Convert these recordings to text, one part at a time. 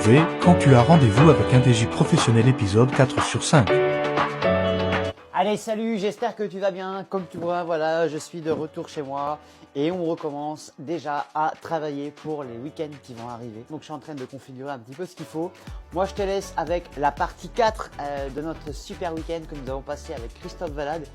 retrouver quand tu as rendez-vous avec un DJ professionnel épisode 4 sur 5. Allez, salut, j'espère que tu vas bien. Comme tu vois, voilà, je suis de retour chez moi et on recommence déjà à travailler pour les week-ends qui vont arriver. Donc je suis en train de configurer un petit peu ce qu'il faut. Moi, je te laisse avec la partie 4 de notre super week-end que nous avons passé avec Christophe Valade.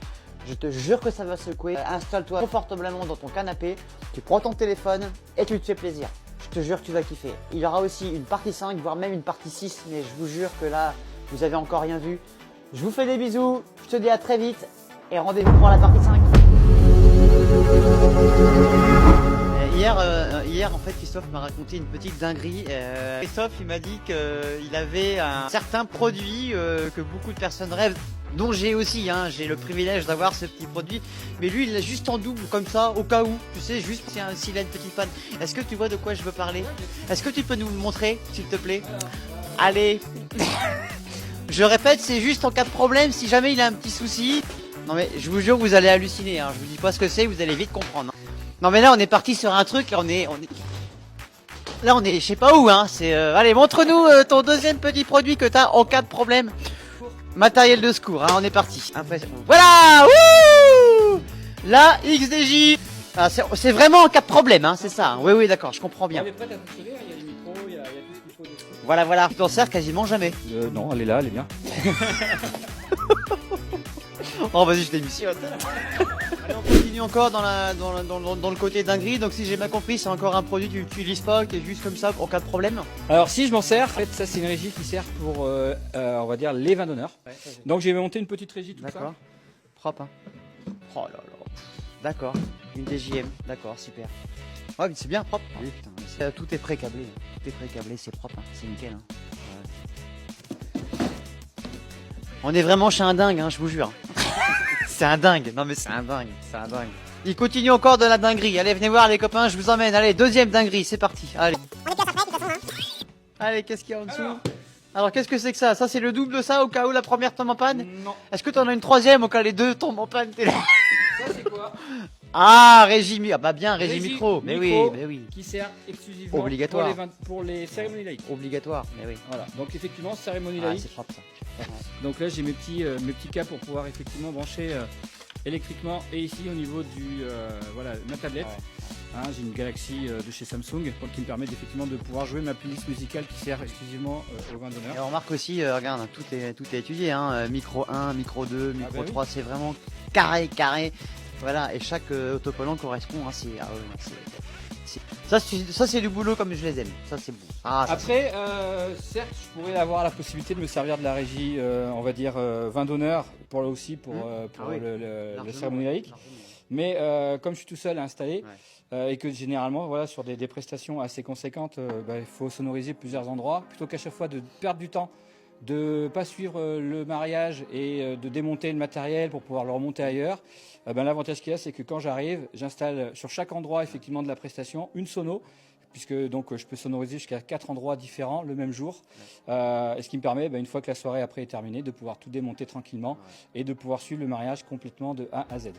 Je te jure que ça va secouer. Installe-toi confortablement dans ton canapé, tu prends ton téléphone et tu te fais plaisir. Je te jure que tu vas kiffer. Il y aura aussi une partie 5, voire même une partie 6, mais je vous jure que là, vous avez encore rien vu. Je vous fais des bisous, je te dis à très vite et rendez-vous pour la partie 5. Hier, en fait, Christophe m'a raconté une petite dinguerie. Christophe, il m'a dit qu'il avait un certain produit que beaucoup de personnes rêvent, dont j'ai aussi, j'ai le privilège d'avoir ce petit produit. Mais lui, il l'a juste en double, comme ça, au cas où, tu sais, juste s'il a une petite panne. Est-ce que tu vois de quoi je veux parler? Est-ce que tu peux nous le montrer, s'il te plaît? Allez. Je répète, c'est juste en cas de problème, si jamais il a un petit souci. Non mais je vous jure, vous allez halluciner, je vous dis pas ce que c'est, vous allez vite comprendre. Non mais là, on est parti sur un truc, là on est, je sais pas où, c'est, allez, montre-nous ton deuxième petit produit que t'as en cas de problème. Matériel de secours, on est parti. Voilà, wouh, la XDJ. Ah, c'est vraiment en cas de problème, c'est ça. Oui, oui, d'accord, je comprends bien. Elle est prête à fonctionner, il y a les micros, il y a tout ce qu'il faut dessus. Voilà, tu t'en sers quasiment jamais. Non, elle est là, elle est bien. Oh, vas-y, je t'émissionne. Allez, on continue encore dans le côté dinguerie. Donc, si j'ai bien compris, c'est encore un produit que tu n'utilises pas, qui est juste comme ça en cas de problème. Alors, si je m'en sers, en fait, ça c'est une régie qui sert pour, on va dire, les vins d'honneur. Ouais, donc, j'ai monté une petite régie, tout ça. D'accord. Propre, Oh là là. D'accord. Une DJM. D'accord, super. Ouais, mais c'est bien propre. Putain, tout est pré-câblé. Tout est pré-câblé, c'est propre. C'est nickel. Ouais. On est vraiment chez un dingue, je vous jure. C'est un dingue. Non, mais c'est un dingue. C'est un dingue. Il continue encore de la dinguerie. Allez, venez voir les copains, je vous emmène. Allez, deuxième dinguerie, c'est parti. Allez. Allez, qu'est-ce qu'il y a en dessous? Alors, qu'est-ce que c'est que ça? Ça, c'est le double de ça au cas où la première tombe en panne? Non. Est-ce que t'en as une troisième au cas où les deux tombent en panne? Ça, c'est quoi? Ah, régie, bah bien, régie micro. Mais oui, mais oui. Qui sert exclusivement obligatoire pour les cérémonies laïques. Obligatoire, mais oui. Voilà, donc effectivement, cérémonie Ah, laïque. c'est propre ça. Donc là, j'ai mes petits câbles pour pouvoir effectivement brancher électriquement et ici au niveau du voilà, ma tablette. J'ai une Galaxy de chez Samsung qui me permet effectivement de pouvoir jouer ma playlist musicale qui sert exclusivement au vin d'honneur. Et on remarque aussi, regarde, tout est étudié, micro 1, micro 2, micro 3, c'est vraiment carré. Voilà, et chaque autocollant correspond, ça c'est du boulot comme je les aime, ça c'est bon. Après, certes, je pourrais avoir la possibilité de me servir de la régie, on va dire vin d'honneur, pour la cérémonie laïque. Mais comme je suis tout seul à installer, et que généralement, voilà, sur des prestations assez conséquentes, il faut sonoriser plusieurs endroits, plutôt qu'à chaque fois de perdre du temps, de ne pas suivre le mariage et de démonter le matériel pour pouvoir le remonter ailleurs. L'avantage qu'il y a, c'est que quand j'arrive, j'installe sur chaque endroit effectivement de la prestation une sono, puisque donc je peux sonoriser jusqu'à 4 endroits différents le même jour, et ce qui me permet, une fois que la soirée après est terminée, de pouvoir tout démonter tranquillement et de pouvoir suivre le mariage complètement de A à Z.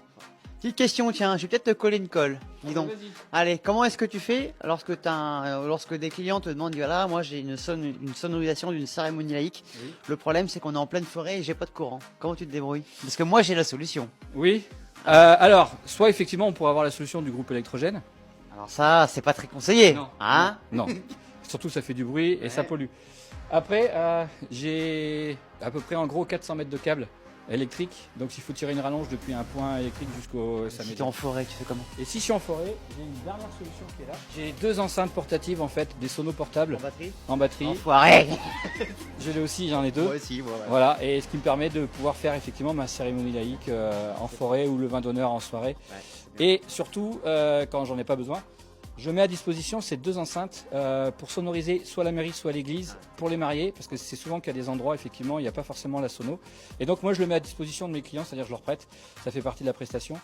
Petite question, tiens, je vais peut-être te coller une colle. Dis donc. Allez, comment est-ce que tu fais lorsque des clients te demandent, voilà, moi j'ai une sonorisation d'une cérémonie laïque. Oui. Le problème, c'est qu'on est en pleine forêt et j'ai pas de courant. Comment tu te débrouilles? Parce que moi, j'ai la solution. Oui. Alors, soit effectivement, on pourrait avoir la solution du groupe électrogène. Alors ça, c'est pas très conseillé. Non. Non. Surtout, ça fait du bruit et ça pollue. Après, j'ai à peu près en gros 400 mètres de câble électrique, donc il faut tirer une rallonge depuis un point électrique jusqu'au... Si tu es en forêt, tu fais comment? Et si je suis en forêt, j'ai une dernière solution qui est là. J'ai 2 enceintes portatives en fait, des sonos portables. En batterie. Enfoiré. Je l'ai aussi, j'en ai 2. Moi aussi, ouais. Voilà, et ce qui me permet de pouvoir faire effectivement ma cérémonie laïque en forêt ou le vin d'honneur en soirée. Et surtout, quand j'en ai pas besoin, je mets à disposition ces 2 enceintes pour sonoriser soit la mairie, soit l'église pour les mariés, parce que c'est souvent qu'il y a des endroits, effectivement, il n'y a pas forcément la sono. Et donc moi, je le mets à disposition de mes clients, c'est-à-dire je leur prête, ça fait partie de la prestation,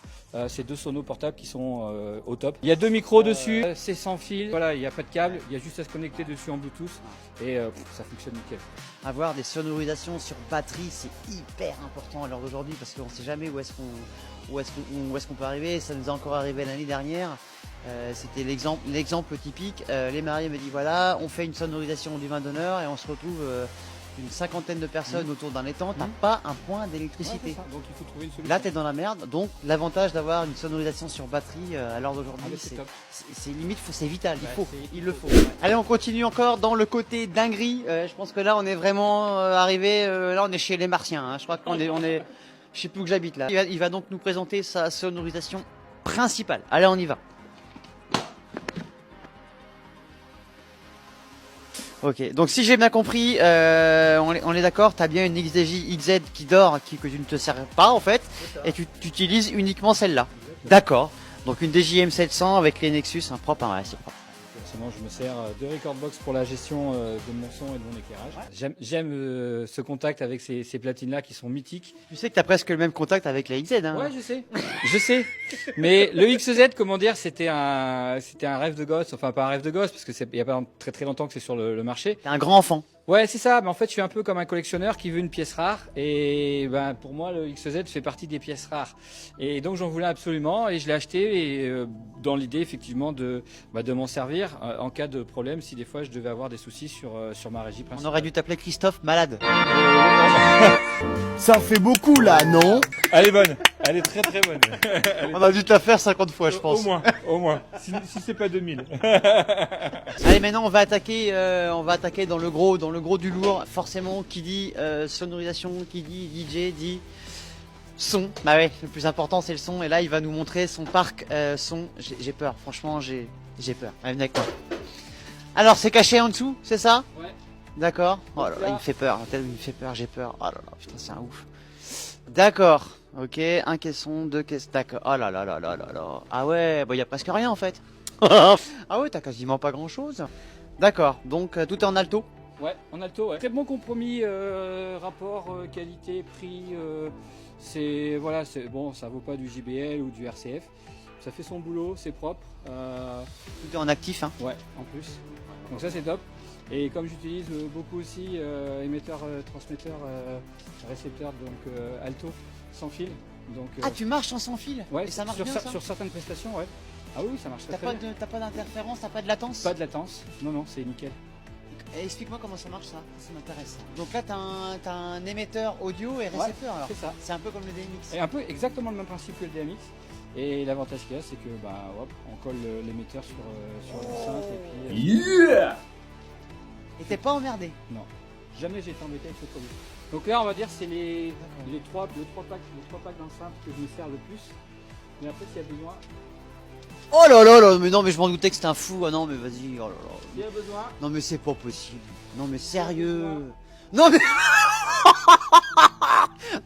ces 2 sonos portables qui sont au top. Il y a 2 micros dessus, c'est sans fil, voilà, il n'y a pas de câble, il y a juste à se connecter dessus en Bluetooth, et ça fonctionne nickel. Avoir des sonorisations sur batterie, c'est hyper important à l'heure d'aujourd'hui, parce qu'on ne sait jamais où est-ce qu'on peut arriver. Ça nous est encore arrivé l'année dernière. C'était l'exemple typique. Les mariés me disent voilà, on fait une sonorisation du vin d'honneur et on se retrouve une cinquantaine de personnes autour d'un étang, t'as pas un point d'électricité. Ouais, donc il faut trouver une solution. Là, t'es dans la merde. Donc, l'avantage d'avoir une sonorisation sur batterie à l'heure d'aujourd'hui, c'est limite, c'est vital. Il le faut. Ouais. Allez, on continue encore dans le côté dinguerie. Je pense que là, on est vraiment arrivé. Là, on est chez les Martiens. Hein. Je crois qu'on est. Je sais plus où j'habite là. Il va donc nous présenter sa sonorisation principale. Allez, on y va. Ok, donc si j'ai bien compris, on est d'accord, tu as bien une XDJ XZ qui dort, que tu ne te sers pas en fait, et tu utilises uniquement celle-là. D'accord, donc une DJI M700 avec les Nexus, un propre, ouais, c'est propre. Sinon, je me sers de Recordbox pour la gestion de mon son et de mon éclairage. Ouais. J'aime ce contact avec ces platines-là qui sont mythiques. Tu sais que tu as presque le même contact avec la XZ. Hein. Ouais, je sais. Mais le XZ, comment dire, c'était un rêve de gosse. Enfin, pas un rêve de gosse, parce qu'il n'y a pas très très longtemps que c'est sur le marché. T'es un grand enfant. Ouais, c'est ça. Mais en fait, je suis un peu comme un collectionneur qui veut une pièce rare. Et ben, pour moi, le XZ fait partie des pièces rares. Et donc, j'en voulais absolument et je l'ai acheté et, dans l'idée, effectivement, de m'en servir en cas de problème si des fois je devais avoir des soucis sur ma régie principale. On aurait dû t'appeler Christophe Malade. Ça fait beaucoup là, non? Elle est bonne. Elle est très très bonne. On a dû te la faire 50 fois, je pense. Au moins. Si c'est pas 2000. Allez, maintenant on va attaquer dans le gros du lourd. Forcément, qui dit sonorisation, qui dit DJ, dit son. Bah ouais, le plus important c'est le son. Et là, il va nous montrer son parc son. J'ai peur, franchement, j'ai peur. Allez, venez avec moi. Alors, c'est caché en dessous, c'est ça? Ouais. D'accord. Oh là là, il me fait peur. Il me fait peur, j'ai peur. Oh là là, putain, c'est un ouf. D'accord. Ok, un caisson, deux caissons. D'accord. Oh là là là là là là. Ah ouais, bah y a presque rien en fait. Ah ouais, t'as quasiment pas grand chose. D'accord. Donc tout est en alto. Ouais, en alto. Ouais. Très bon compromis rapport qualité prix. C'est bon, ça vaut pas du JBL ou du RCF. Ça fait son boulot, c'est propre. Tout est en actif, hein. Ouais, en plus. Donc ça c'est top. Et comme j'utilise beaucoup aussi émetteur, transmetteur, récepteur, donc alto, sans fil. Donc, ah, tu marches en sans fil? Ouais, et ça marche sur, bien, ça sur certaines prestations, ouais. Ah oui, ça marche très bien. T'as pas d'interférence, t'as pas de latence? Pas de latence, non, c'est nickel. Et explique-moi comment ça marche, ça m'intéresse. Donc là, t'as un émetteur audio et récepteur, alors. C'est ça. C'est un peu comme le DMX. Et un peu exactement le même principe que le DMX. Et l'avantage qu'il y a, c'est que on colle l'émetteur sur l'enceinte et puis. Yeah! Et t'es pas emmerdé? Non, jamais j'ai été embêté avec ce produit. Donc là, on va dire c'est les trois packs d'enceinte que je me sers le plus. Mais après, s'il y a besoin. Oh là là là, mais non, mais je m'en doutais que c'était un fou. Ah non, mais vas-y. Oh là là. S'il y a besoin. Non, mais c'est pas possible. Non, mais sérieux. Non, mais.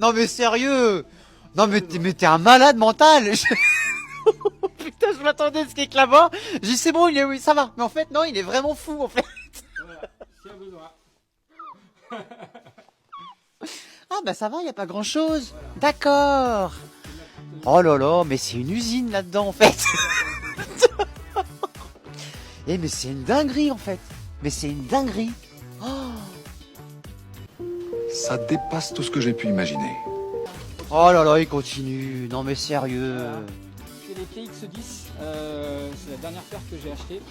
Non, mais sérieux. Non, mais t'es un malade mental. Putain, je m'attendais à ce qu'il là-bas. J'ai dit c'est bon, oui, ça va. Mais en fait, non, il est vraiment fou, en fait. Voilà, s'il y a besoin. Ah bah ça va, y a pas grand chose. Voilà. D'accord. Oh là là, mais c'est une usine là-dedans en fait. Eh mais c'est une dinguerie en fait. Mais c'est une dinguerie. Oh. Ça dépasse tout ce que j'ai pu imaginer. Oh là là, il continue. Non mais sérieux. Voilà. C'est les TX10. C'est la dernière paire que j'ai achetée.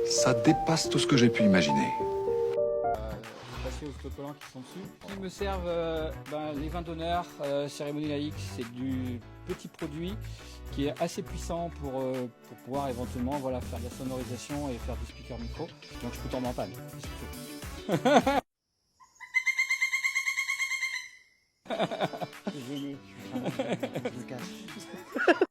Ça dépasse tout ce que j'ai pu imaginer. Aux autocollants qui sont dessus. Ils me servent les vins d'honneur, cérémonie laïque, c'est du petit produit qui est assez puissant pour pouvoir éventuellement faire de la sonorisation et faire du speaker micro. Donc je peux tomber en panne. Je me casse.